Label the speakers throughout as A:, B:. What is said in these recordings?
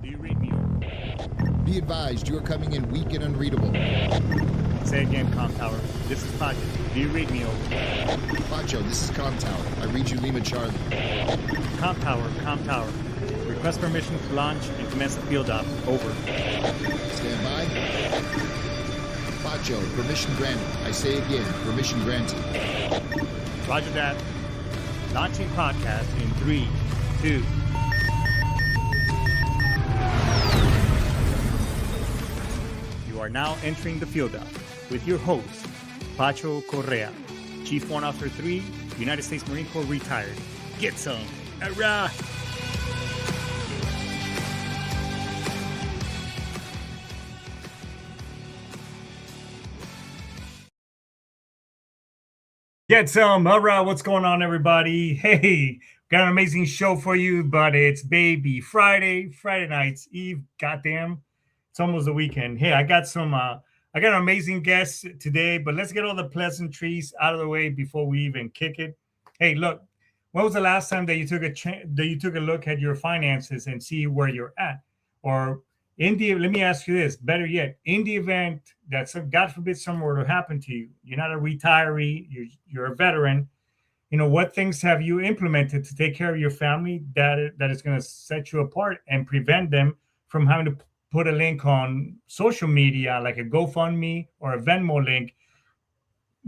A: Do you read me over?
B: Be advised, you are coming in weak and unreadable.
A: Say again, Comm Tower. This is Pacho. Do you read me over?
B: Pacho, this is Comm Tower. I read you Lima Charlie.
A: Comm Tower. Request permission to launch and commence the field op. Over.
B: Stand by. Pacho, permission granted. I say again, permission granted.
A: Roger that. Launching podcast in 3, 2. You are now entering the field op with your host, Pacho Correa, Chief Warrant Officer 3, United States Marine Corps retired. Get some. Hurrah! Get some. All right, what's going on, everybody? Hey, got an amazing show for you, but it's Baby Friday night's Eve. Goddamn, it's almost the weekend. Hey, I got an amazing guest today, but let's get all the pleasantries out of the way before we even kick it. Hey, look, when was the last time that you took a look at your finances and see where you're at? Or let me ask you this, better yet, in the event that God forbid something were to happen to you, you're not a retiree, you're a veteran, what things have you implemented to take care of your family that is going to set you apart and prevent them from having to put a link on social media, like a GoFundMe or a Venmo link,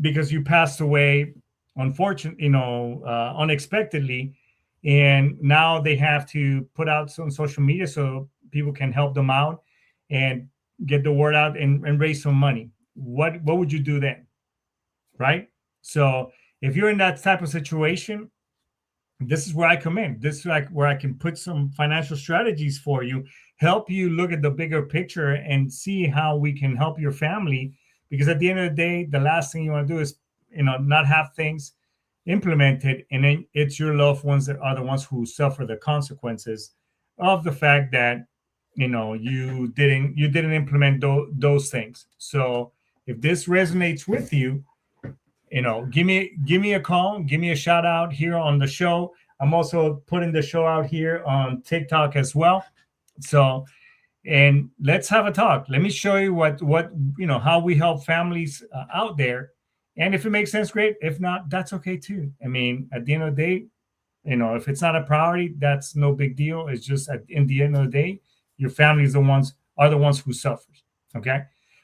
A: because you passed away, unfortunately, unexpectedly, and now they have to put out on social media so people can help them out and get the word out and raise some money. What would you do then? Right? So if you're in that type of situation, this is where I come in. This is like where I can put some financial strategies for you, help you look at the bigger picture and see how we can help your family. Because at the end of the day, the last thing you want to do is, not have things implemented, and then it's your loved ones that are the ones who suffer the consequences of the fact that you didn't implement those things. So if this resonates with you, give me a call, give me a shout out here on the show. I'm also putting the show out here on TikTok as well. So, and let's have a talk. Let me show you what how we help families out there. And if it makes sense, great. If not, that's okay too. I mean, at the end of the day, if it's not a priority, that's no big deal. It's just in the end of the day, your family are the ones who suffers. Okay.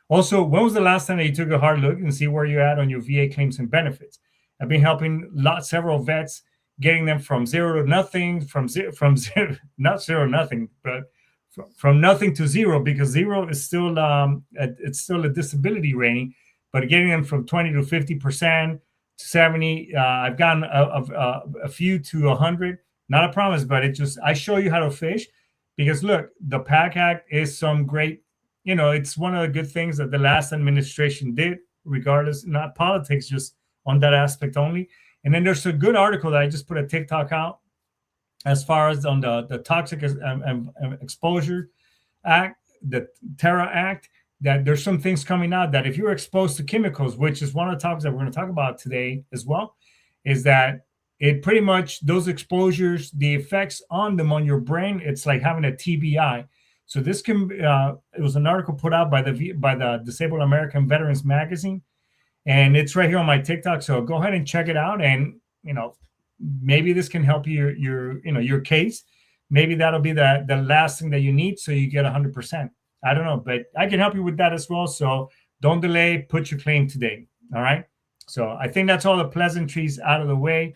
A: Also, when was the last time that you took a hard look and see where you're at on your VA claims and benefits? I've been helping several vets, getting them from zero to nothing, not zero nothing, but from nothing to zero, because zero is still it's still a disability rating, but getting them from 20 to 50% to 70. I've gotten a few to 100. Not a promise, but I show you how to fish, because look, the PAC Act is some great. It's one of the good things that the last administration did, regardless, not politics, just on that aspect only. And then there's a good article that I just put a TikTok out as far as on the Toxic Exposure Act, the Terra Act, that there's some things coming out that if you're exposed to chemicals, which is one of the topics that we're going to talk about today as well, is that it pretty much, those exposures, the effects on them on your brain, it's like having a TBI. So this can, it was an article put out by the Disabled American Veterans Magazine, and it's right here on my TikTok. So go ahead and check it out, and maybe this can help your case. Maybe that'll be the last thing that you need, so you get 100%. I don't know, but I can help you with that as well. So don't delay, put your claim today. All right. So I think that's all the pleasantries out of the way.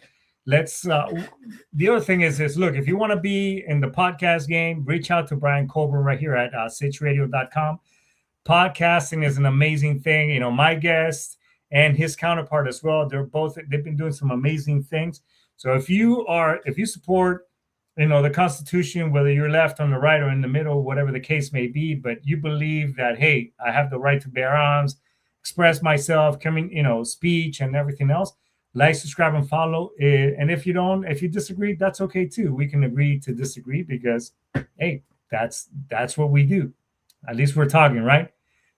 A: Let's, the other thing is this, look, if you want to be in the podcast game, reach out to Brian Colburn right here at sitradio.com. Podcasting is an amazing thing. My guest and his counterpart as well, they've been doing some amazing things. So if you support, the Constitution, whether you're left, on the right, or in the middle, whatever the case may be, but you believe that, hey, I have the right to bear arms, express myself, speech and everything else, like, subscribe, and follow. And if you disagree, that's okay too. We can agree to disagree, because, hey, that's what we do. At least we're talking, right?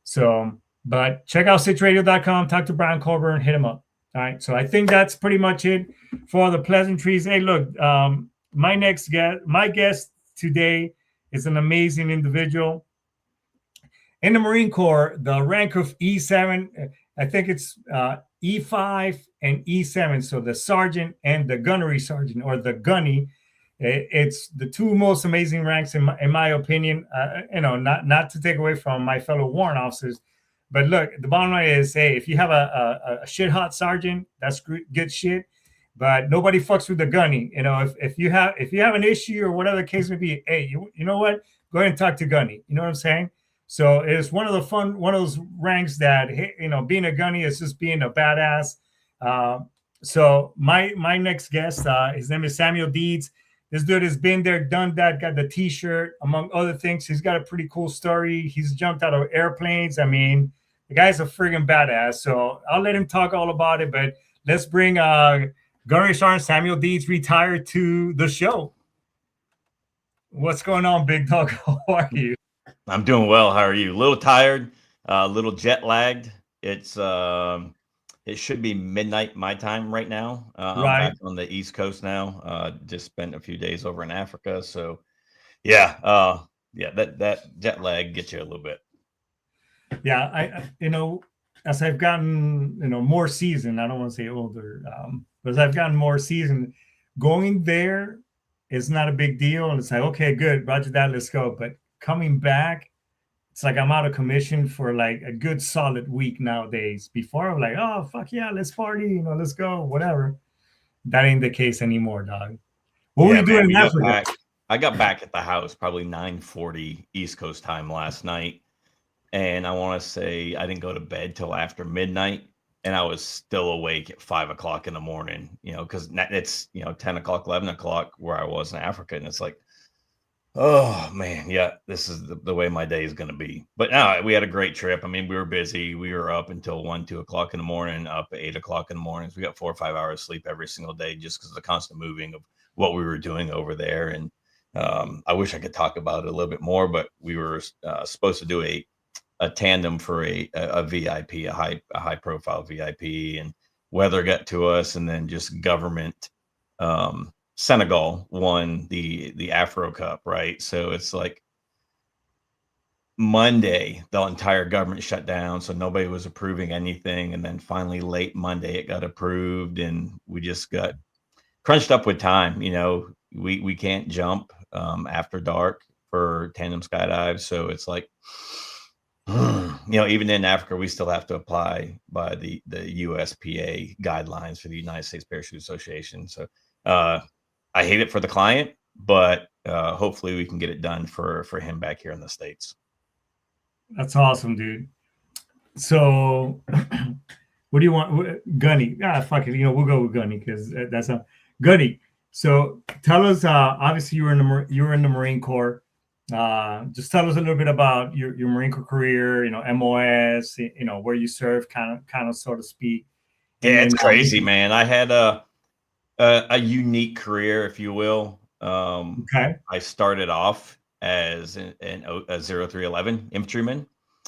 A: So, but check out sitradio.com, talk to Brian Colburn, hit him up. All right. So I think that's pretty much it for the pleasantries. Hey, look, my guest today is an amazing individual. In the Marine Corps, the rank of E7, I think it's E5 and E7. So the sergeant and the gunnery sergeant, or the gunny, it's the two most amazing ranks in my opinion. Not to take away from my fellow warrant officers, but look, the bottom line is, hey, if you have a shit hot sergeant, that's good shit. But nobody fucks with the gunny. If you have an issue or whatever the case may be, hey, you know what? Go ahead and talk to Gunny. You know what I'm saying? So it's one of those ranks that, being a gunny is just being a badass. So my next guest, his name is Samuel Deeds. This dude has been there, done that, got the T-shirt, among other things. He's got a pretty cool story. He's jumped out of airplanes. I mean, the guy's a friggin' badass. So I'll let him talk all about it. But let's bring Gunnery Sergeant Samuel Deeds, retired, to the show. What's going on, big dog? How are you?
C: I'm doing well. How are you? A little tired, a little jet lagged. It should be midnight my time right now. I'm back on the East Coast now. Just spent a few days over in Africa, so that jet lag gets you a little bit.
A: Yeah, as I've gotten more seasoned, I don't want to say older, but as I've gotten more seasoned, going there is not a big deal, and it's like, okay, good, roger that, let's go. But coming back, it's like I'm out of commission for like a good solid week nowadays. Before I'm like, oh fuck yeah, let's party, let's go, whatever. That ain't the case anymore, dog. What were you doing in Africa?
C: I got back at the house probably 9:40 East Coast time last night, and I want to say I didn't go to bed till after midnight, and I was still awake at 5 o'clock in the morning. Because it's 10 o'clock, 11 o'clock where I was in Africa, and it's like, oh man, yeah, this is the way my day is going to be. But no, we had a great trip. I mean, we were busy. We were up until 1, 2 o'clock in the morning, up at 8 o'clock in the mornings. We got 4 or 5 hours sleep every single day, just because of the constant moving of what we were doing over there. And I wish I could talk about it a little bit more, but we were supposed to do a tandem for a VIP, a high profile VIP, and weather got to us, and then just government. Senegal won the Afro Cup, right? So it's like Monday, the entire government shut down, so nobody was approving anything. And then finally, late Monday, it got approved, and we just got crunched up with time. We can't jump after dark for tandem skydives, so it's like, even in Africa, we still have to apply by the USPA guidelines for the United States Parachute Association. So I hate it for the client, but hopefully we can get it done for him back here in the States.
A: That's awesome, dude. So what do you want? Gunny. Fuck it. We'll go with Gunny because that's a Gunny. So tell us, obviously you were in the Marine Corps. Just tell us a little bit about your Marine Corps career, MOS, where you serve, kind of, so to speak.
C: Yeah, it's crazy, man. I had a unique career, if you will. Okay. I started off as a 0311 infantryman.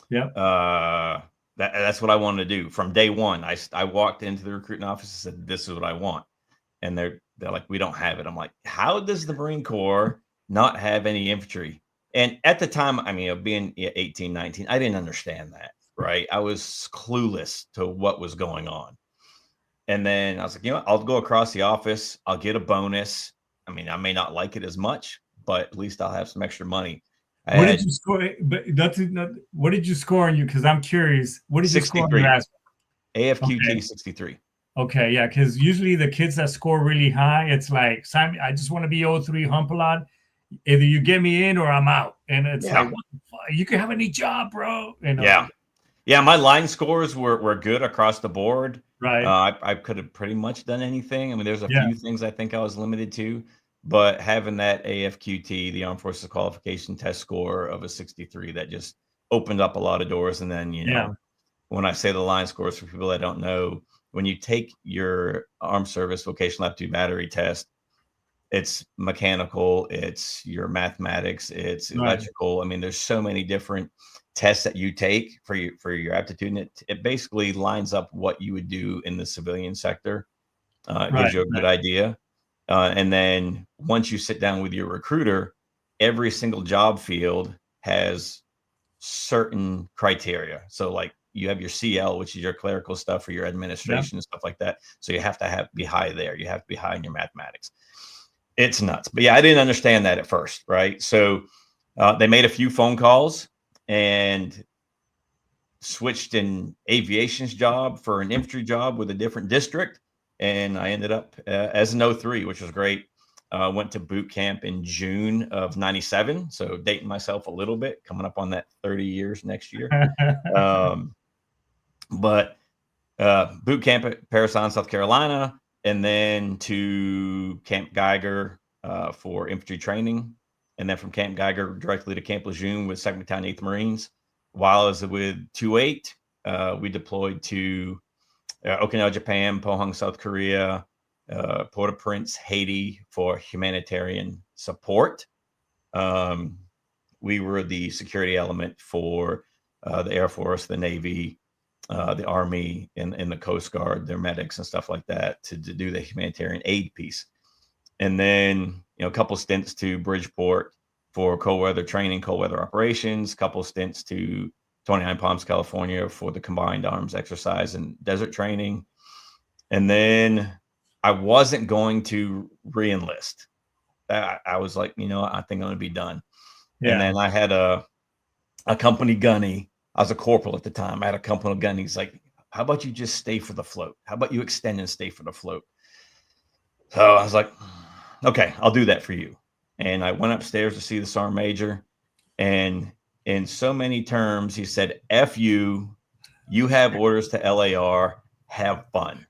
C: Yeah. That's what I wanted to do from day one. I walked into the recruiting office and said, "This is what I want," and they're like, "We don't have it." I'm like, "How does the Marine Corps not have any infantry?" And at the time, I mean, being 18, 19, I didn't understand that, right? I was clueless to what was going on. And then I was like, I'll go across the office. I'll get a bonus. I mean, I may not like it as much, but at least I'll have some extra money.
A: What did you score? But what did you score on you? Because I'm curious. What did you score on your
C: AFQT 63.
A: Okay, yeah, because usually the kids that score really high, it's like, Simon, I just want to be 03 hump a lot. Either you get me in or I'm out. And it's like, what the fuck? You can have any job, bro.
C: Yeah, my line scores were good across the board.
A: Right.
C: I could have pretty much done anything. I mean, there's a few things I think I was limited to, but having that AFQT, the Armed Forces Qualification Test score of a 63, that just opened up a lot of doors. And then, when I say the line scores, for people that don't know, when you take your Armed Service Vocational Aptitude Battery test, it's mechanical, it's your mathematics, it's electrical. I mean, there's so many different tests that you take for your aptitude, and it basically lines up what you would do in the civilian sector. It gives you a good idea. And then once you sit down with your recruiter every single job field has certain criteria. So like you have your CL, which is your clerical stuff or your administration and stuff like that. So you have to be high there. You have to be high in your mathematics. It's nuts. But yeah, I didn't understand that at first, right? So they made a few phone calls and switched an aviation's job for an infantry job with a different district. And I ended up as an 03, which was great. Went to boot camp in June of 97. So dating myself a little bit, coming up on that 30 years next year. But boot camp at Parris Island, South Carolina, and then to Camp Geiger for infantry training. And then from Camp Geiger directly to Camp Lejeune with 2nd Battalion, 8th Marines. While I was with 2-8, we deployed to Okinawa, Japan, Pohang, South Korea, Port-au-Prince, Haiti for humanitarian support. We were the security element for the Air Force, the Navy, the Army, and the Coast Guard, their medics and stuff like that to do the humanitarian aid piece. And then, a couple stints to Bridgeport for cold weather training, cold weather operations, couple stints to 29 Palms, California for the combined arms exercise and desert training. And then I wasn't going to re-enlist. I was like, I think I'm going to be done. Yeah. And then I had a company gunny. I was a corporal at the time. I had a company gunny. He's like, how about you just stay for the float? How about you extend and stay for the float? So I was like, okay, I'll do that for you. And I went upstairs to see the sergeant major. And in so many terms, he said, F you, you have orders to LAR, have fun.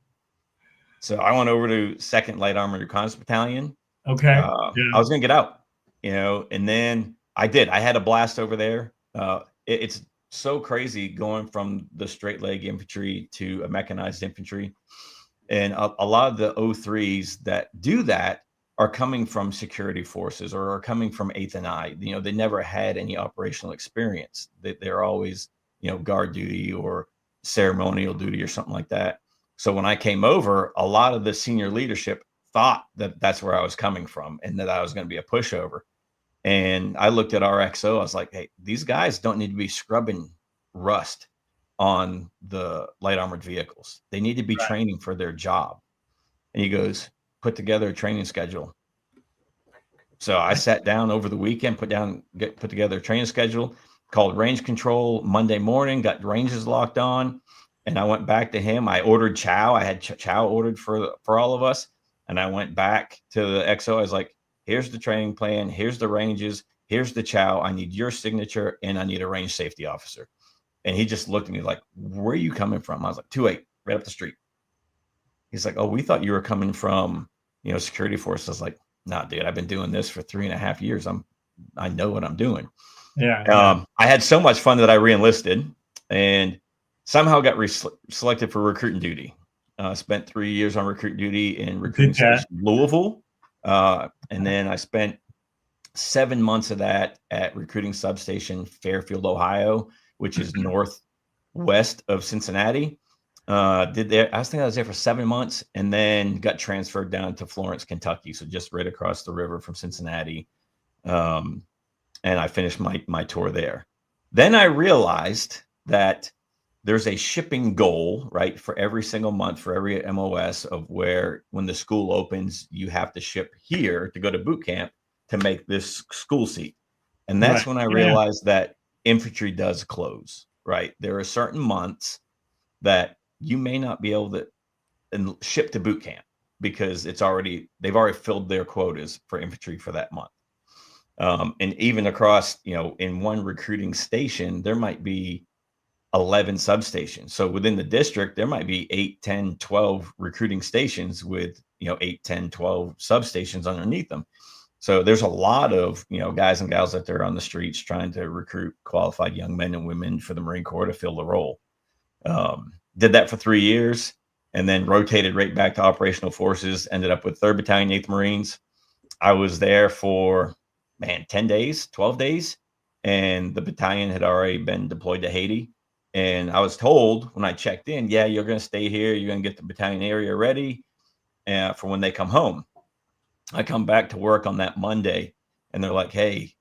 C: So I went over to 2nd Light Armored Reconnaissance Battalion.
A: Okay.
C: I was going to get out, and then I did. I had a blast over there. It's so crazy going from the straight leg infantry to a mechanized infantry. And a lot of the 03s that do that are coming from security forces or are coming from 8th and I. They never had any operational experience. They're always, guard duty or ceremonial duty or something like that. So when I came over, a lot of the senior leadership thought that that's where I was coming from and that I was going to be a pushover. And I looked at our XO. I was like, hey, these guys don't need to be scrubbing rust on the light armored vehicles. They need to be training for their job. And he goes, put together a training schedule. So I sat down over the weekend, put together a training schedule, called range control Monday morning, got ranges locked on. And I went back to him. I ordered chow. I had chow ordered for all of us. And I went back to the XO. I was like, here's the training plan. Here's the ranges. Here's the chow. I need your signature and I need a range safety officer. And he just looked at me like, where are you coming from? I was like, 2-8, right up the street. He's like, oh, we thought you were coming from, security force. I was like, nah, dude, I've been doing this for 3.5 years. I know what I'm doing. Yeah. I had so much fun that I re-enlisted and somehow got selected for recruiting duty. Spent 3 years on recruit duty in recruiting station Louisville. And then I spent 7 months of that at recruiting substation Fairfield, Ohio, which is northwest of Cincinnati. I was there for 7 months and then got transferred down to Florence, Kentucky. So just right across the river from Cincinnati. And I finished my tour there. Then I realized that there's a shipping goal, right, for every single month, for every MOS of where when the school opens, you have to ship here to go to boot camp to make this school seat. And that's when I realized that infantry does close, right? There are certain months that you may not be able to ship to boot camp because they've already filled their quotas for infantry for that month. And even across, in one recruiting station, there might be 11 substations. So within the district, there might be 8, 10, 12 recruiting stations with, 8, 10, 12 substations underneath them. So there's a lot of, guys and gals out there on the streets trying to recruit qualified young men and women for the Marine Corps to fill the role. Did that for 3 years and then rotated right back to operational forces, ended up with 3rd Battalion, 8th Marines. I was there for, 10 days, 12 days. And the battalion had already been deployed to Haiti. And I was told when I checked in, yeah, you're going to stay here. You're going to get the battalion area ready for when they come home. I come back to work on that Monday and they're like, hey,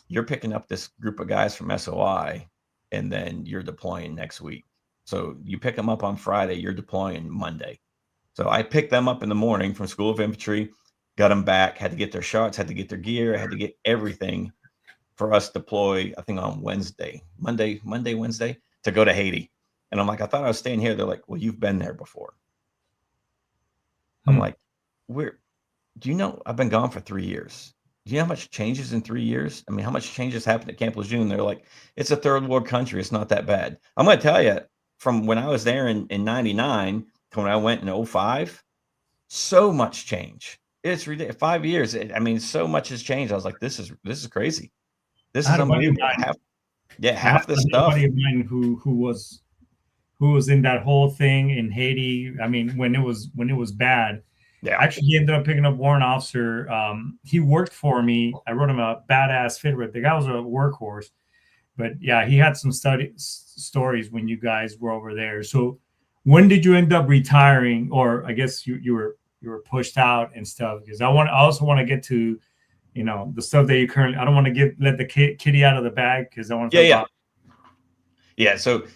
C: you're picking up this group of guys from SOI, and then you're deploying next week. So you pick them up on Friday, you're deploying Monday. So I picked them up in the morning from School of Infantry, got them back, had to get their shots, had to get their gear, had to get everything for us to deploy, I think on Wednesday, to go to Haiti. And I'm like, I thought I was staying here. They're like, well, you've been there before. I'm like, do you know, I've been gone for 3 years. Do you know how much changes in 3 years? I mean, how much changes happened at Camp Lejeune? They're like, it's a third world country. It's not that bad. I'm going to tell you, from when I was there in 99 to when I went in 05, so much change. It's ridiculous. 5 years. I mean, so much has changed. I was like, this is crazy. This is unbelievable. Half the stuff.
A: Buddy of mine who was in that whole thing in Haiti. I mean, when it was bad.
C: Yeah.
A: Actually, he ended up picking up warrant officer. He worked for me. I wrote him a badass fit rep. The guy was a workhorse, but yeah, he had some stories when you guys were over there. So, when did you end up retiring? Or I guess you were pushed out and stuff. Because I also want to get to, you know, the stuff that you currently. I don't want to let the kitty out of the bag because I want to.
C: Yeah. So,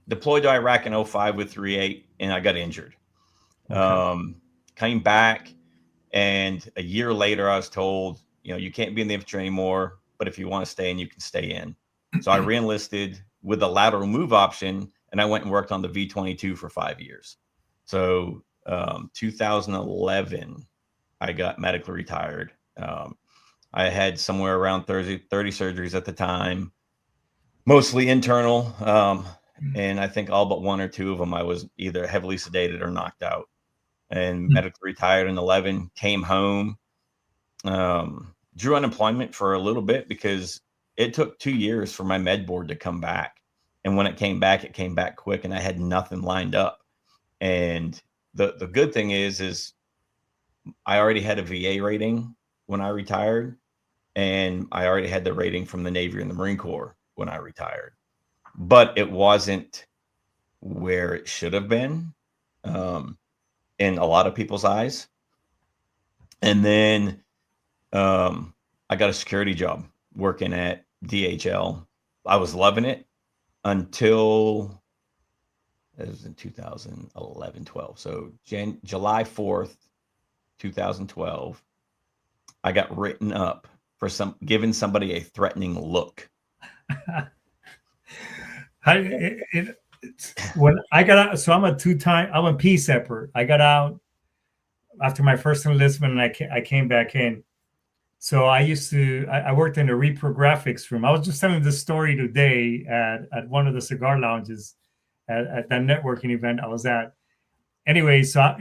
C: deployed to Iraq in 05 with 3.8, and I got injured. Okay. Came back, and a year later I was told, you know, you can't be in the infantry anymore, but if you want to stay in, you can stay in. So I reenlisted with a lateral move option, and I went and worked on the V-22 for 5 years. So 2011 I got medically retired. I had somewhere around 30 surgeries at the time, mostly internal, and I think all but 1 or 2 of them I was either heavily sedated or knocked out. And medically retired in 11, came home, drew unemployment for a little bit because it took 2 years for my med board to come back. And when it came back quick, and I had nothing lined up. And the good thing is I already had a VA rating when I retired, and I already had the rating from the Navy and the Marine Corps when I retired. But it wasn't where it should have been. In a lot of people's eyes. And then I got a security job working at DHL. I was loving it until it was in 2011, 12. So July 4th, 2012, I got written up for giving somebody a threatening look.
A: When I got out, so I'm a PSEPper. I got out after my first enlistment, and I came back in. So I worked in the reprographics room. I was just telling this story today at one of the cigar lounges at that networking event I was at. Anyway, so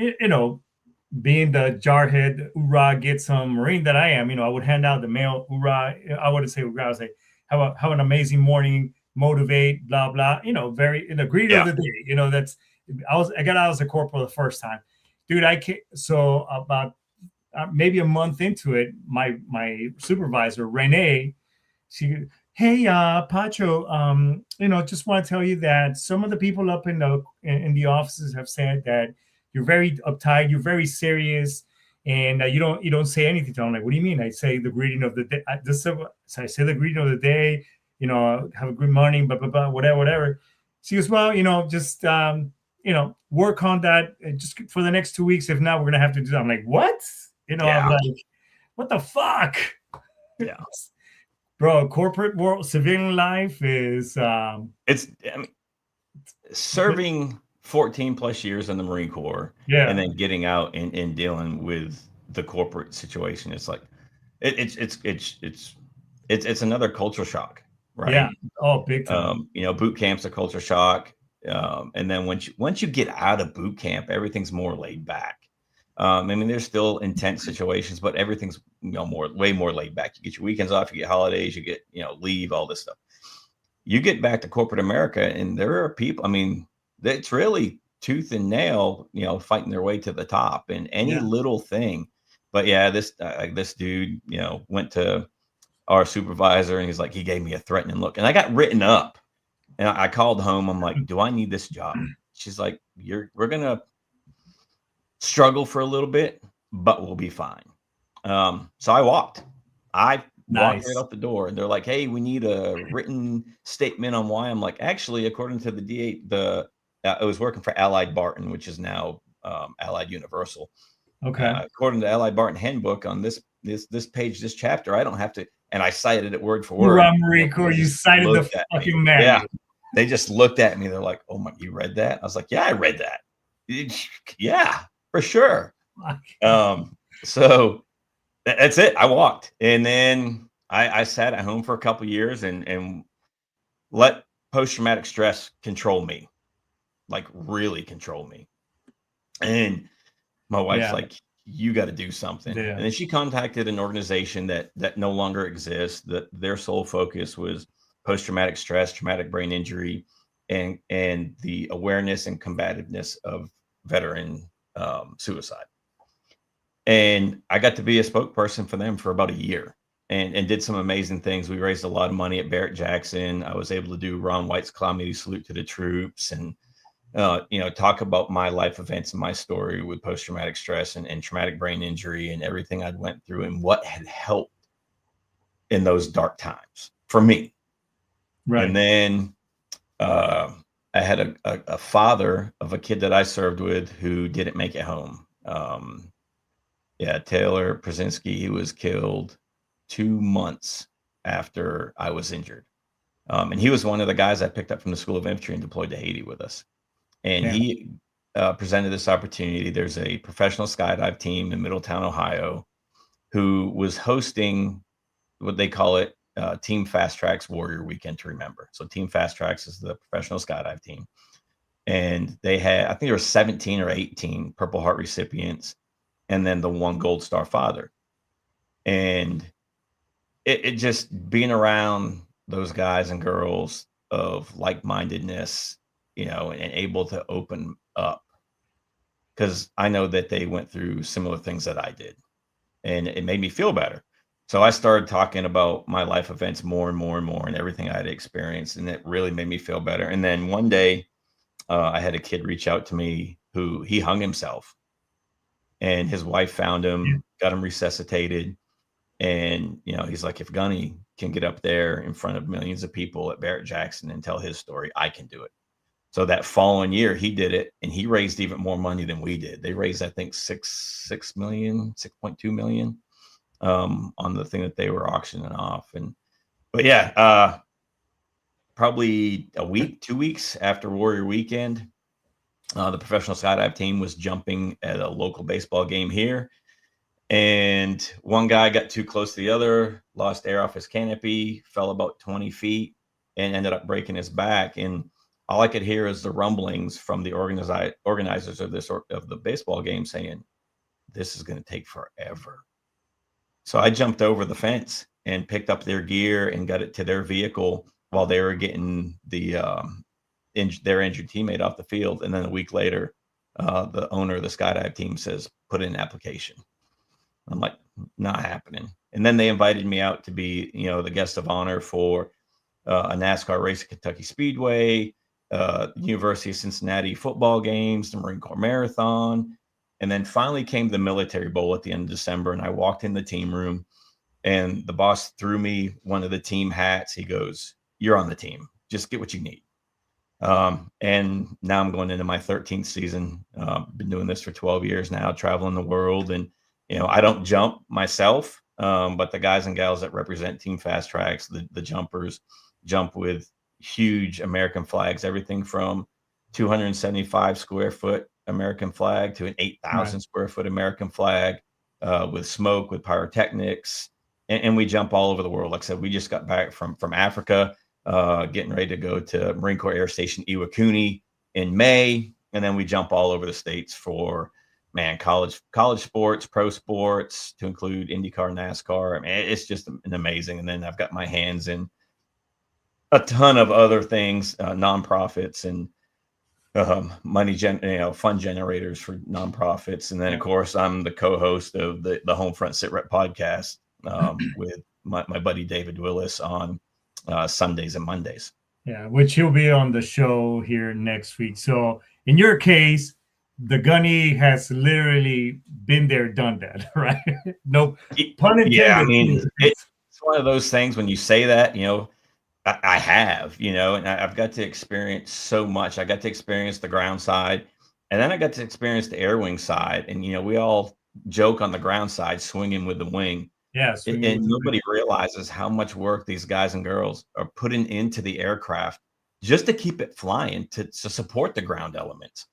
A: being the jarhead, hoorah, get some Marine that I am, I would hand out the mail, hoorah. I wouldn't say hoorah. I would say, have an amazing morning. Motivate, blah blah, very in the greeting of the day. I got out as a corporal the first time, dude. So about maybe a month into it, my supervisor Renee, hey Pacho, just want to tell you that some of the people up in the offices have said that you're very uptight, you're very serious, and you don't say anything to them. I'm like, what do you mean? I say the greeting of the day. I say the greeting of the day. Have a good morning, blah, blah, blah, whatever. She goes, well, just, work on that just for the next 2 weeks. If not, we're going to have to do that. I'm like, what? I'm like, what the fuck?
C: Yeah.
A: Bro, corporate world, civilian life is...
C: serving 14 plus years in the Marine Corps, and then getting out and dealing with the corporate situation. It's like, it's another culture shock. Right.
A: Yeah. Oh, big time.
C: Boot camp's a culture shock. And then once you get out of boot camp, everything's more laid back. I mean, there's still intense situations, but everything's way more laid back. You get your weekends off, you get holidays, you get leave, all this stuff. You get back to corporate America, and there are people. I mean, it's really tooth and nail, fighting their way to the top, and any little thing. But yeah, this dude, went to our supervisor, and he's like, he gave me a threatening look, and I got written up, and I called home. I'm like, do I need this job? She's like, we're going to struggle for a little bit, but we'll be fine. So I walked. I walked right
A: Nice.
C: out the door, and they're like, "Hey, we need a written statement on why." I'm like, "Actually, according to the DA, I was working for Allied Barton, which is now Allied Universal.
A: Okay.
C: According to Allied Barton handbook, on this page, this chapter, I don't have to." And I cited it word for word.
A: Hoorah, Marine Corps,
C: They
A: you
C: just
A: cited the
C: looked at me.
A: fucking
C: Yeah,
A: manual.
C: they just looked at me. They're like, "Oh my, you read that?" I was like, "Yeah, I read that. Yeah, for sure." So that's it. I walked, and then I sat at home for a couple years and let post traumatic stress control me, like really control me. And my wife's
A: Yeah.
C: like, "You got to do something."
A: Yeah.
C: And then she contacted an organization that no longer exists. That their sole focus was post traumatic stress, traumatic brain injury, and the awareness and combativeness of veteran suicide. And I got to be a spokesperson for them for about a year and did some amazing things. We raised a lot of money at Barrett Jackson. I was able to do Ron White's Calamity Salute to the Troops and, talk about my life events and my story with post-traumatic stress and traumatic brain injury and everything I'd went through and what had helped in those dark times for me.
A: Right.
C: And then I had a father of a kid that I served with who didn't make it home. Taylor Przinski, he was killed 2 months after I was injured. And he was one of the guys I picked up from the School of Infantry and deployed to Haiti with us. And he presented this opportunity. There's a professional skydive team in Middletown, Ohio, who was hosting what they call it Team Fast Tracks Warrior Weekend to Remember. So Team Fast Tracks is the professional skydive team. And they had, I think there were 17 or 18 Purple Heart recipients and then the one Gold Star father. And it just being around those guys and girls of like-mindedness, and able to open up, because I know that they went through similar things that I did, and it made me feel better. So I started talking about my life events more and more and more and everything I had experienced, and it really made me feel better. And then one day I had a kid reach out to me who he hung himself, and his wife found him, got him resuscitated. And, he's like, if Gunny can get up there in front of millions of people at Barrett Jackson and tell his story, I can do it. So that following year he did it, and he raised even more money than we did. They raised, I think, 6.2 million on the thing that they were auctioning off. But probably a week, 2 weeks after Warrior Weekend, the professional skydive team was jumping at a local baseball game here. And one guy got too close to the other, lost air off his canopy, fell about 20 feet, and ended up breaking his back. And all I could hear is the rumblings from the organizers of the baseball game saying, "This is going to take forever." So I jumped over the fence and picked up their gear and got it to their vehicle while they were getting their injured teammate off the field. And then a week later, the owner of the skydive team says, "Put in an application." I'm like, not happening. And then they invited me out to be, the guest of honor for a NASCAR race at Kentucky Speedway, University of Cincinnati football games, the Marine Corps Marathon. And then finally came the Military Bowl at the end of December. And I walked in the team room, and the boss threw me one of the team hats. He goes, "You're on the team. Just get what you need." And now I'm going into my 13th season. Been doing this for 12 years now, traveling the world. And I don't jump myself, but the guys and gals that represent Team Fast Tracks, the jumpers, jump with huge American flags, everything from 275 square foot American flag to an 8,000 square foot American flag, with smoke, with pyrotechnics, and we jump all over the world. Like I said, we just got back from Africa, getting ready to go to Marine Corps Air Station Iwakuni in May, and then we jump all over the states for college sports, pro sports, to include IndyCar, NASCAR. I mean, it's just an amazing. And then I've got my hands in a ton of other things, nonprofits and fund generators for nonprofits. And then of course I'm the co-host of the HomeFront Sitrep podcast with my buddy David Willis on Sundays and Mondays.
A: Yeah, which he'll be on the show here next week. So in your case, the Gunny has literally been there, done that, right? No pun
C: Yeah, I
A: intended.
C: mean, it's one of those things when you say that, I have, and I've got to experience so much. I got to experience the ground side, and then I got to experience the air wing side. And, we all joke on the ground side, swinging with the wing.
A: Yeah,
C: And nobody realizes how much work these guys and girls are putting into the aircraft just to keep it flying, to support the ground elements.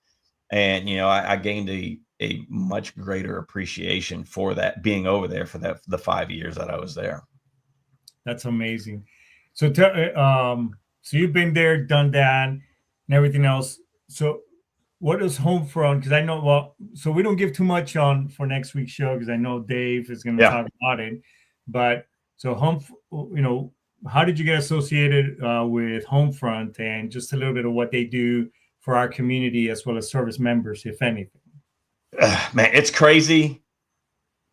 C: And, I gained a much greater appreciation for that, being over there for the 5 years that I was there.
A: That's amazing. So, so you've been there, done that, and everything else. So, what is Homefront? Because I know, well, so we don't give too much on for next week's show because I know Dave is going to talk about it. But so how did you get associated with Homefront, and just a little bit of what they do for our community as well as service members, if anything?
C: Man, it's crazy.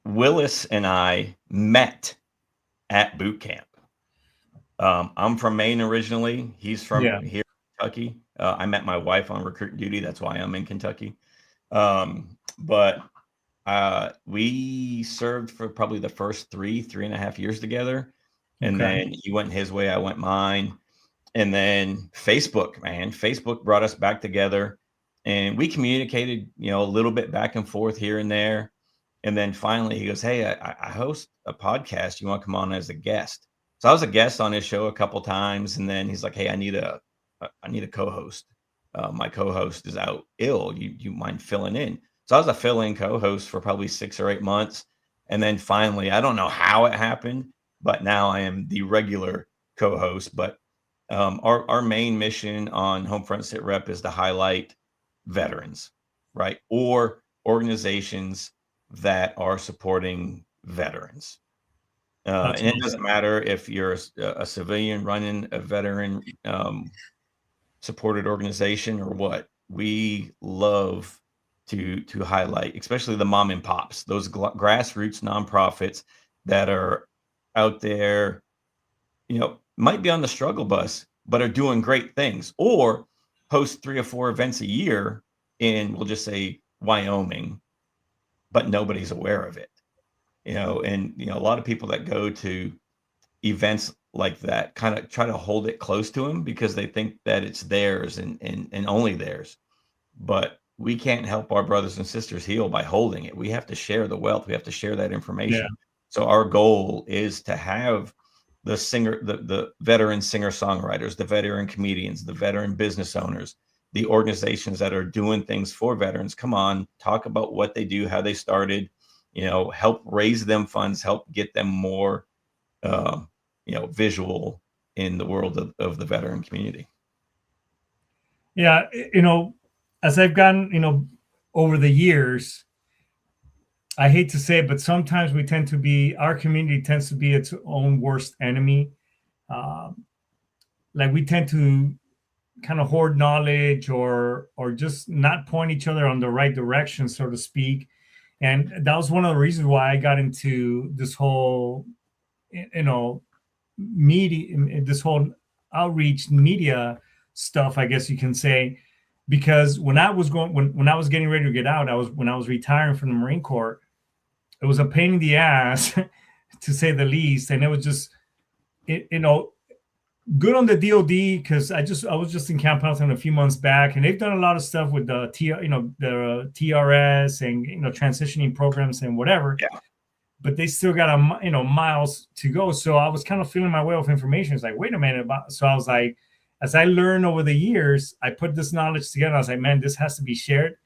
C: Willis and I met at boot camp. I'm from Maine originally. He's from here in Kentucky. I met my wife on recruit duty. That's why I'm in Kentucky. But we served for probably the first 3.5 years together. And then he went his way, I went mine. And then Facebook brought us back together, and we communicated, a little bit back and forth here and there. And then finally he goes, "Hey, I host a podcast. You want to come on as a guest?" So I was a guest on his show a couple times. And then he's like, "Hey, I need a co-host. My co-host is out ill. You mind filling in?" So I was a fill-in co-host for probably 6 or 8 months. And then finally, I don't know how it happened, but now I am the regular co-host. But our main mission on HomeFront Sitrep is to highlight veterans, right? Or organizations that are supporting veterans. And it doesn't matter if you're a civilian running a veteran supported organization or what. We love to highlight, especially the mom and pops, those grassroots nonprofits that are out there, might be on the struggle bus, but are doing great things, or host 3 or 4 events a year in, we'll just say, Wyoming, but nobody's aware of it. And a lot of people that go to events like that kind of try to hold it close to them because they think that it's theirs and only theirs. But we can't help our brothers and sisters heal by holding it. We have to share the wealth. We have to share that information. Yeah. So our goal is to have the veteran singer-songwriters, the veteran comedians, the veteran business owners, the organizations that are doing things for veterans come on, talk about what they do, how they started, help raise them funds, help get them more, visual in the world of the veteran community.
A: Yeah. As I've gotten, over the years, I hate to say it, but sometimes our community tends to be its own worst enemy. Like we tend to kind of hoard knowledge or just not point each other on the right direction, so to speak. And that was one of the reasons why I got into this whole, media, this whole outreach media stuff, I guess you can say, because when I was getting ready to get out, when I was retiring from the Marine Corps, it was a pain in the ass to say the least. And it was just, good on the DOD because I was just in Camp Pendleton a few months back, and they've done a lot of stuff with the TRS and transitioning programs and whatever. Yeah. But they still got miles to go. So I was kind of feeling my way with information. It's like, wait a minute. So I was like, as I learned over the years, I put this knowledge together. I was like, man, this has to be shared.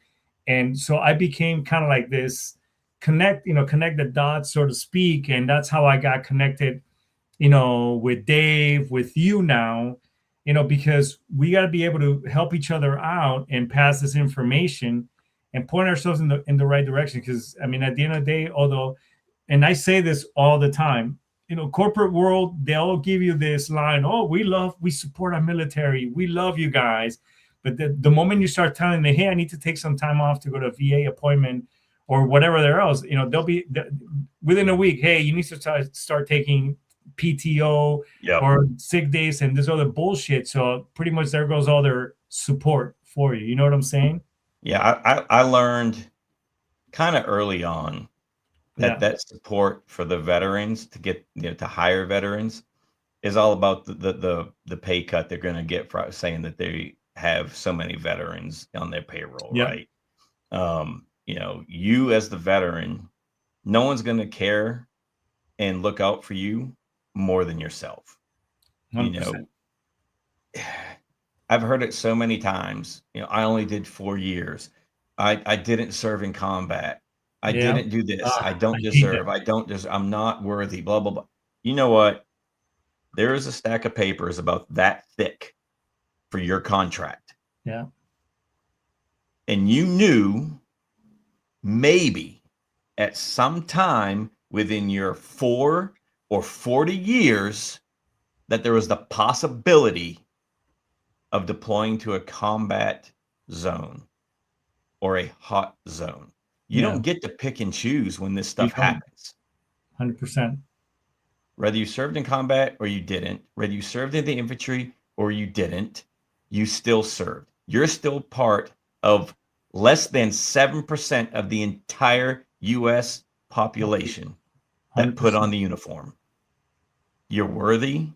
A: And so I became kind of like this connect the dots, so to speak. And that's how I got connected, with Dave, with you now, because we got to be able to help each other out and pass this information and point ourselves in the right direction. Because I mean, at the end of the day, and I say this all the time, corporate world, they'll give you this line, "Oh, we support our military. We love you guys." But the moment you start telling them, "Hey, I need to take some time off to go to a VA appointment or whatever there else," they'll be within a week, "Hey, you need to start taking PTO or sick days and this other bullshit." So pretty much there goes all their support for you. You know what I'm saying?
C: Yeah, I learned kind of early on that
A: Yeah.
C: that support for the veterans to get, to hire veterans is all about the pay cut they're going to get for saying that they have so many veterans on their payroll,
A: Yeah.
C: right? You as the veteran, no one's going to care and look out for you more than yourself. You
A: 100%.
C: know, I've heard it so many times. I only did 4 years. I didn't serve in combat. I
A: Yeah.
C: didn't do this. I
A: Ah, I
C: don't
A: hate that.
C: deserve. I don't deserve. I'm not worthy. Blah blah blah. You know what? There is a stack of papers about that thick for your contract,
A: Yeah.
C: and you knew maybe at some time within your 4 or 40 years that there was the possibility of deploying to a combat zone or a hot zone. You
A: Yeah.
C: don't get to pick and choose when this
A: You
C: stuff
A: don't.
C: happens.
A: 100%.
C: Whether you served in combat or you didn't, whether you served in the infantry or you didn't, you still served. You're still part of less than 7% of the entire US population that put
A: 100%.
C: on the uniform. You're worthy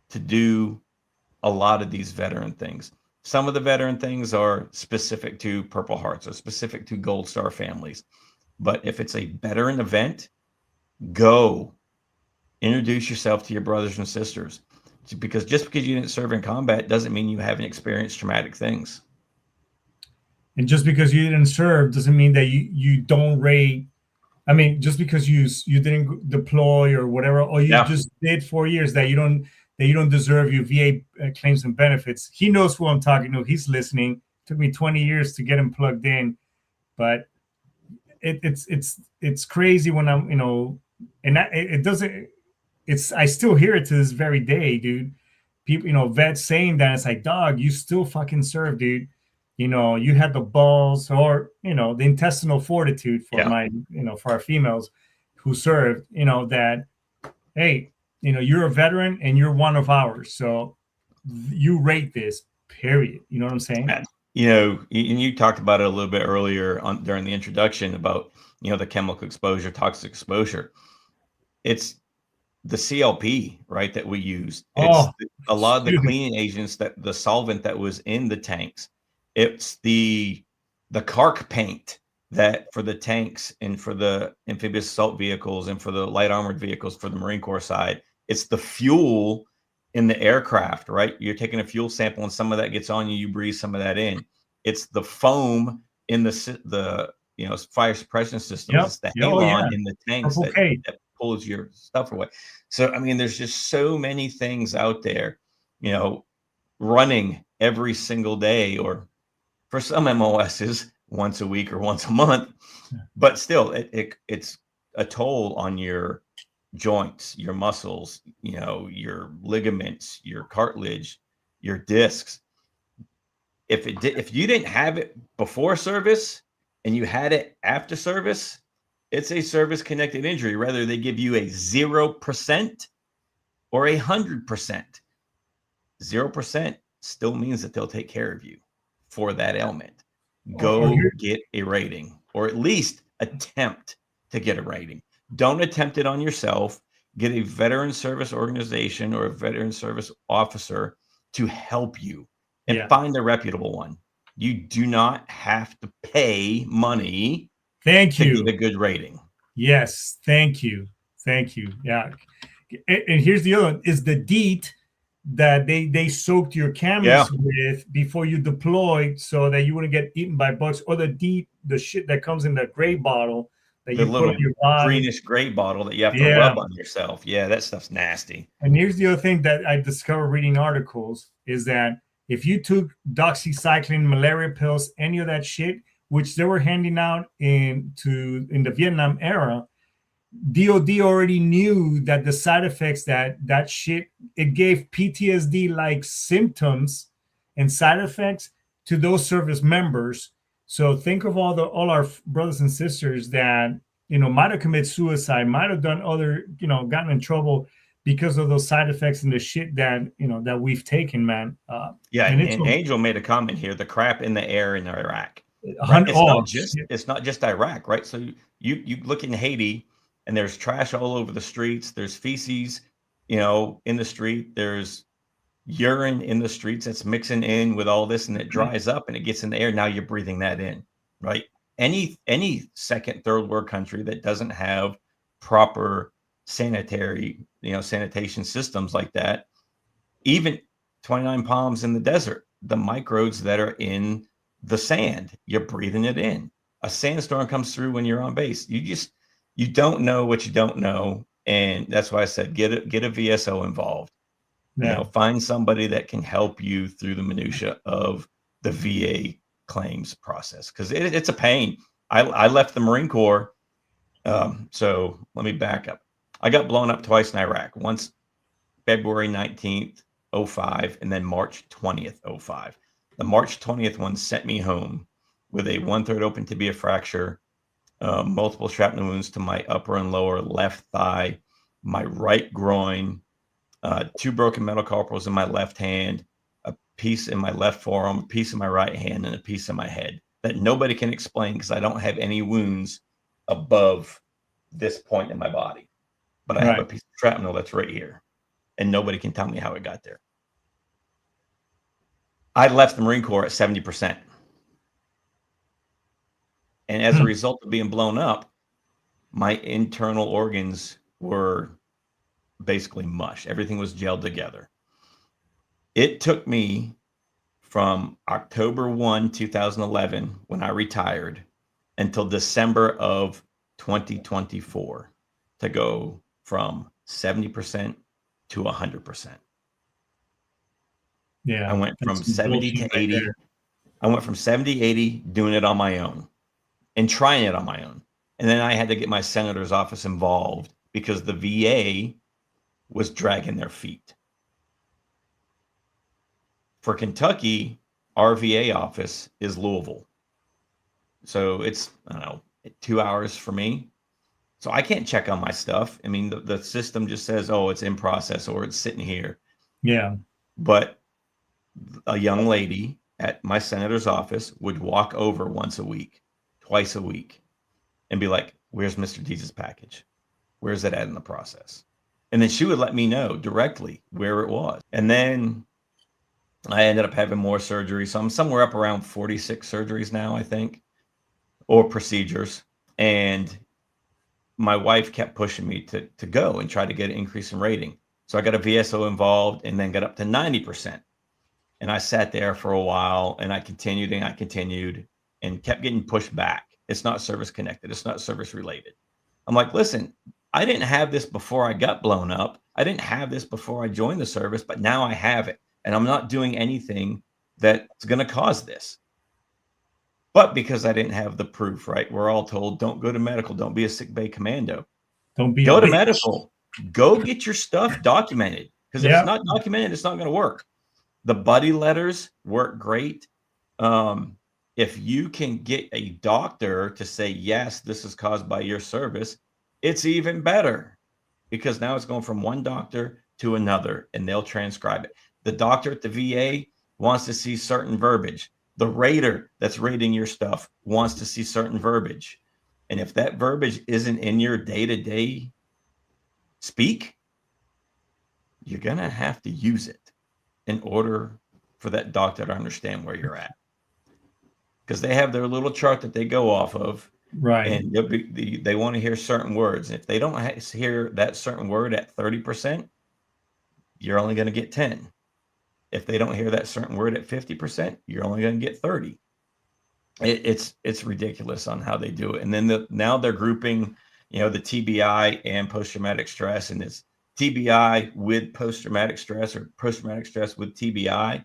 C: to do a lot of these veteran things. Some of the veteran things are specific to Purple Hearts or specific to Gold Star families. But if it's a veteran event, go introduce yourself to your brothers and sisters. Because just because you didn't serve in combat doesn't mean you haven't experienced traumatic things.
A: And just because you didn't serve doesn't mean that you don't rate. I mean, just because you didn't deploy or whatever, or you
C: Yeah.
A: just did 4 years, that you don't deserve your VA claims and benefits. He knows who I'm talking to. He's listening. It took me 20 years to get him plugged in, but it's crazy when I'm and it doesn't. I still hear it to this very day, dude. People, vets saying that, it's like, dog, you still fucking serve, dude. You had the balls, or the intestinal fortitude for for our females who served, that, hey, you're a veteran and you're one of ours, so you rate this, period. You know what I'm saying?
C: And you talked about it a little bit earlier during the introduction about the chemical exposure, toxic exposure. It's the CLP, right, that we use. It's a lot of the cleaning agents, that the solvent that was in the tanks. It's the carc paint that for the tanks and for the amphibious assault vehicles and for the light armored vehicles for the Marine Corps side. It's the fuel in the aircraft, right? You're taking a fuel sample and some of that gets on you, you breathe some of that in. It's the foam in the fire suppression systems.
A: Yep.
C: It's the
A: Oh,
C: halon
A: yeah.
C: in the tanks
A: Purple
C: that pulls your stuff away. So, I mean, there's just so many things out there, running every single day, or for some MOSs once a week or once a month, but still it's a toll on your joints, your muscles, your ligaments, your cartilage, your discs. If you didn't have it before service and you had it after service, it's a service connected injury. Whether they give you a 0% or 100%, 0% still means that they'll take care of you for that ailment. Go get a rating, or at least attempt to get a rating. Don't attempt it on yourself. Get a veteran service organization or a veteran service officer to help you, and find a reputable one. You do not have to pay money to get a good rating.
A: Yes, thank you. Yeah. And here's the other one, is the DEET that they soaked your cameras with before you deployed, so that you wouldn't get eaten by bugs, or the DEET, the shit that comes in the gray bottle that
C: the
A: you put
C: little
A: on your body,
C: greenish gray bottle that you have to rub on yourself. Yeah, that stuff's nasty.
A: And here's the other thing that I discovered reading articles, is that if you took doxycycline, malaria pills, any of that shit, which they were handing out in the Vietnam era, DOD already knew that the side effects that shit, it gave PTSD-like symptoms and side effects to those service members. So think of all our brothers and sisters that might have committed suicide, might have done other, gotten in trouble because of those side effects and the shit that that we've taken, man.
C: Yeah,
A: And it's
C: and Angel made a comment here: the crap in the air in Iraq.
A: a
C: Right?
A: hundred.
C: It's not just Iraq, right? So you look in Haiti, and there's trash all over the streets. There's feces, in the street. There's urine in the streets that's mixing in with all this, and it dries up and it gets in the air. Now you're breathing that in, right? Any second, third world country that doesn't have proper sanitation systems like that, even 29 Palms in the desert, the microbes that are in the sand, you're breathing it in. A sandstorm comes through when you're on base. You don't know what you don't know, and that's why I said get a VSO involved.
A: Yeah.
C: Find somebody that can help you through the minutia of the VA claims process, because it's a pain. I left the Marine Corps, so let me back up. I got blown up twice in Iraq. Once February 19th, 05, and then March 20th, 05. The March 20th one sent me home with a 1/3 open tibia fracture, multiple shrapnel wounds to my upper and lower left thigh, my right groin, 2 broken metacarpals in my left hand, a piece in my left forearm, a piece in my right hand, and a piece in my head that nobody can explain because I don't have any wounds above this point in my body. But I have a piece of shrapnel that's right here, and nobody can tell me how it got there. I left the Marine Corps at 70%. And as a result of being blown up, my internal organs were basically mush. Everything was gelled together. It took me from October 1, 2011, when I retired, until December of 2024 to go from 70% to 100%.
A: Yeah.
C: I went from 70 to 80. I went from 70, 80, doing it on my own and trying it on my own. And then I had to get my senator's office involved because the VA was dragging their feet. For Kentucky, our VA office is Louisville. So it's, 2 hours for me. So I can't check on my stuff. I mean, the system just says, oh, it's in process or it's sitting here.
A: Yeah.
C: But a young lady at my senator's office would walk over once a week, twice a week, and be like, where's Mr. Deeds' package? Where's that at in the process? And then she would let me know directly where it was. And then I ended up having more surgery. So I'm somewhere up around 46 surgeries now, I think, or procedures. And my wife kept pushing me to go and try to get an increase in rating. So I got a VSO involved and then got up to 90%. And I sat there for a while and I continued and kept getting pushed back. It's not service connected. It's not service related. I'm like, listen, I didn't have this before I got blown up. I didn't have this before I joined the service, but now I have it. And I'm not doing anything that's going to cause this. But because I didn't have the proof, right? We're all told, don't go to medical. Don't be a sick bay commando.
A: Don't be
C: go to medical. Go get your stuff documented. Because if it's not documented, it's not going to work. The buddy letters work great. If you can get a doctor to say, yes, this is caused by your service, it's even better because now it's going from one doctor to another and they'll transcribe it. The doctor at the VA wants to see certain verbiage. The rater that's rating your stuff wants to see certain verbiage. And if that verbiage isn't in your day-to-day speak, you're going to have to use it in order for that doctor to understand where you're at. Because they have their little chart that they go off of.
A: Right.
C: And they want to hear certain words. And if they don't hear that certain word at 30%, you're only going to get 10. If they don't hear that certain word at 50%, you're only going to get 30. It's ridiculous on how they do it. And then now they're grouping, the TBI and post-traumatic stress, and it's TBI with post-traumatic stress or post-traumatic stress with TBI.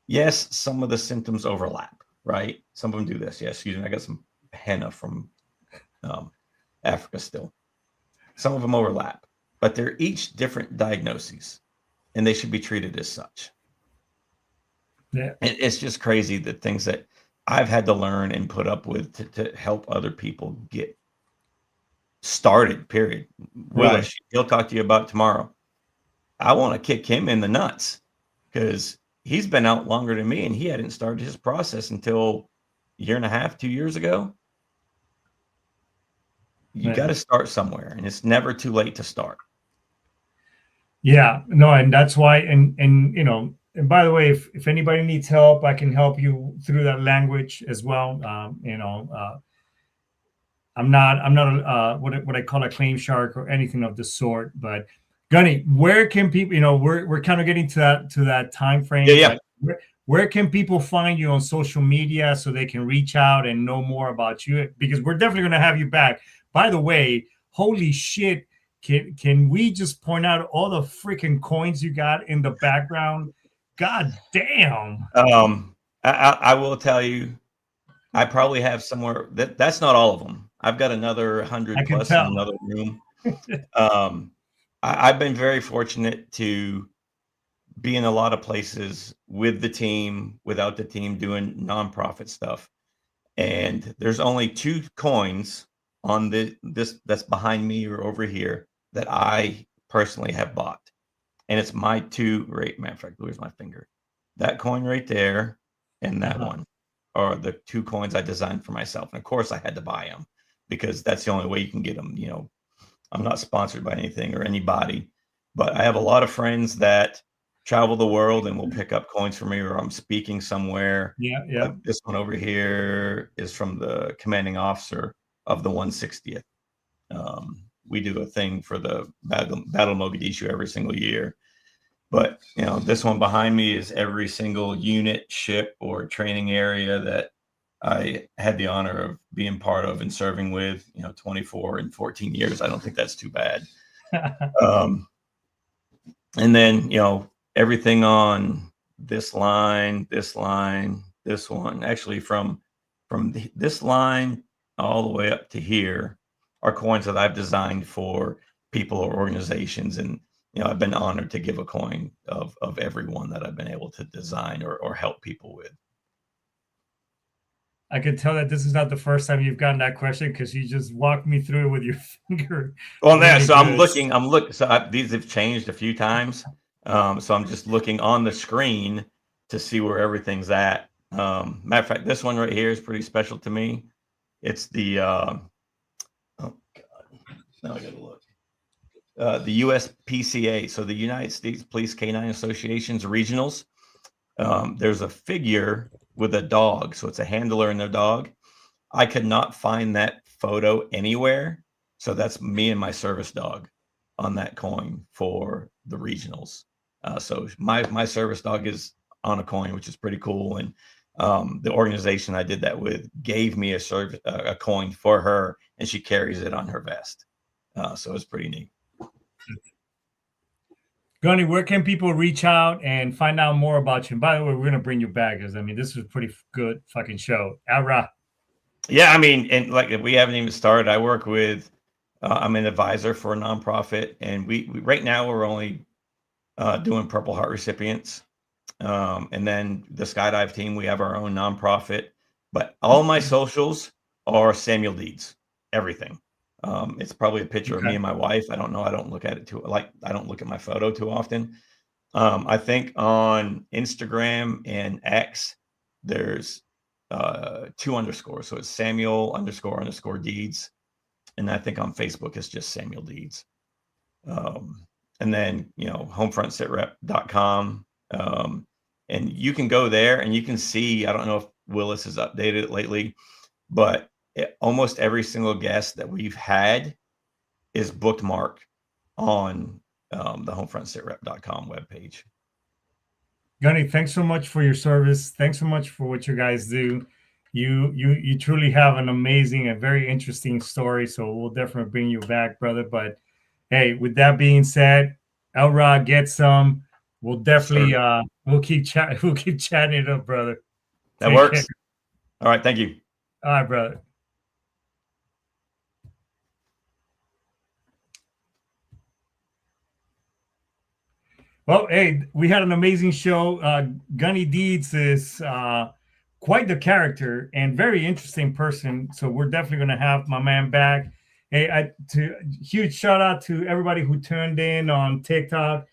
C: Yes, some of the symptoms overlap, right? Some of them do this. Yes, excuse me. I got some henna from Africa still. Some of them overlap, but they're each different diagnoses, and they should be treated as such.
A: Yeah.
C: It's just crazy the things that I've had to learn and put up with to help other people get started, period.
A: Right.
C: Willis, he'll talk to you about tomorrow. I want to kick him in the nuts because he's been out longer than me and he hadn't started his process until a year and a half, 2 years ago. You got to start somewhere, and it's never too late to start.
A: Yeah, no, and that's why, and you know, and by the way, if anybody needs help, I can help you through that language as well. You know, I'm not what I call a claim shark or anything of the sort. But Gunny, where can people? You know, we're kind of getting to that time frame.
C: Yeah.
A: But where can people find you on social media so they can reach out and know more about you? Because we're definitely going to have you back. By the way, holy shit. Can we just point out all the freaking coins you got in the background? God damn.
C: I will tell you, I probably have somewhere that's not all of them. I've got another 100 plus in another room. I've been very fortunate to be in a lot of places with the team, without the team, doing nonprofit stuff. And there's only 2 coins on this that's behind me or over here that I personally have bought. And it's my 2, matter of fact, where's my finger? That coin right there and that one are the 2 coins I designed for myself. And of course I had to buy them because that's the only way you can get them. You know, I'm not sponsored by anything or anybody, but I have a lot of friends that travel the world and will pick up coins for me, or I'm speaking somewhere.
A: Yeah.
C: Like this one over here is from the commanding officer of the 160th. We do a thing for the Battle of Mogadishu every single year. But, you know, this one behind me is every single unit, ship, or training area that I had the honor of being part of and serving with, you know, 24 and 14 years. I don't think that's too bad. And then, you know, everything on this line, this one, actually from this line all the way up to here are coins that I've designed for people or organizations. And, you know, I've been honored to give a coin of every one that I've been able to design or help people with.
A: I can tell that this is not the first time you've gotten that question because you just walked me through it with your finger.
C: Well, yeah, so I'm looking. So these have changed a few times. So I'm just looking on the screen to see where everything's at. Matter of fact, this one right here is pretty special to me. It's the oh god, now I gotta look. The USPCA, so the United States Police Canine Association's regionals. There's a figure with a dog, so it's a handler and their dog. I could not find that photo anywhere, so that's me and my service dog on that coin for the regionals. So my service dog is on a coin, which is pretty cool. And the organization I did that with gave me a coin for her, and she carries it on her vest. So it's pretty neat.
A: Gunny, where can people reach out and find out more about you? And by the way, we're going to bring you back because, I mean, this is a pretty good fucking show. Alra.
C: Yeah, I mean, and like we haven't even started. I work with, I'm an advisor for a nonprofit, and we right now we're only doing Purple Heart recipients. And then the skydive team, we have our own nonprofit, but all my socials are Samuel Deeds, everything. It's probably a picture of me and my wife. I don't know. I don't look at it I don't look at my photo too often. I think on Instagram and X, there's 2 underscores. So it's Samuel _ Deeds. And I think on Facebook, it's just Samuel Deeds. And then, you know, HomeFrontSitrep.com. And you can go there and you can see, I don't know if Willis has updated it lately, but almost every single guest that we've had is bookmarked on the HomeFrontSitrep.com webpage.
A: Gunny, thanks so much for your service. Thanks so much for what you guys do. You truly have an amazing and very interesting story. So we'll definitely bring you back, brother. But hey, with that being said, Elrod, get some. We'll definitely we'll keep chatting it up, brother.
C: That works. All right, thank you.
A: All right, brother. Well, hey, we had an amazing show. Gunny Deeds is quite the character and very interesting person. So we're definitely going to have my man back. Hey, huge shout out to everybody who turned in on TikTok,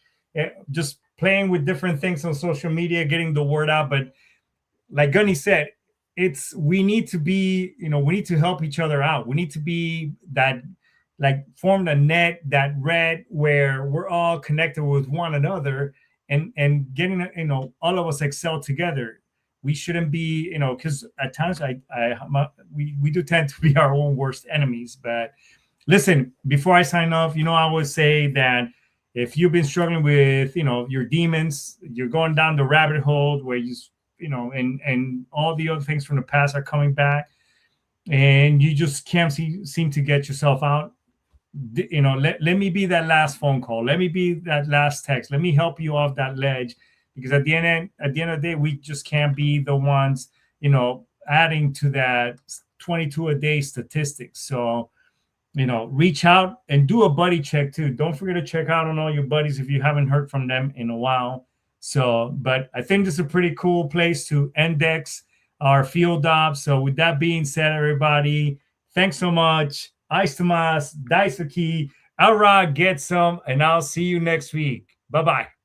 A: just playing with different things on social media, getting the word out. But like Gunny said, we need to be, we need to help each other out. We need to be that, like, form the net, that red, where we're all connected with one another, and getting, all of us excel together. We shouldn't be, because at times we do tend to be our own worst enemies. But listen, before I sign off, I always say that if you've been struggling with, your demons, you're going down the rabbit hole where and all the other things from the past are coming back, and you just can't seem to get yourself out. Let me be that last phone call. Let me be that last text. Let me help you off that ledge, because at the end of the day, we just can't be the ones, adding to that 22 a day statistics. So, reach out and do a buddy check too. Don't forget to check out on all your buddies if you haven't heard from them in a while. So, but I think this is a pretty cool place to index our field ops. So with that being said, everybody, thanks so much. Ice Tomas, Dice Key, Alra, get some, and I'll see you next week. Bye-bye.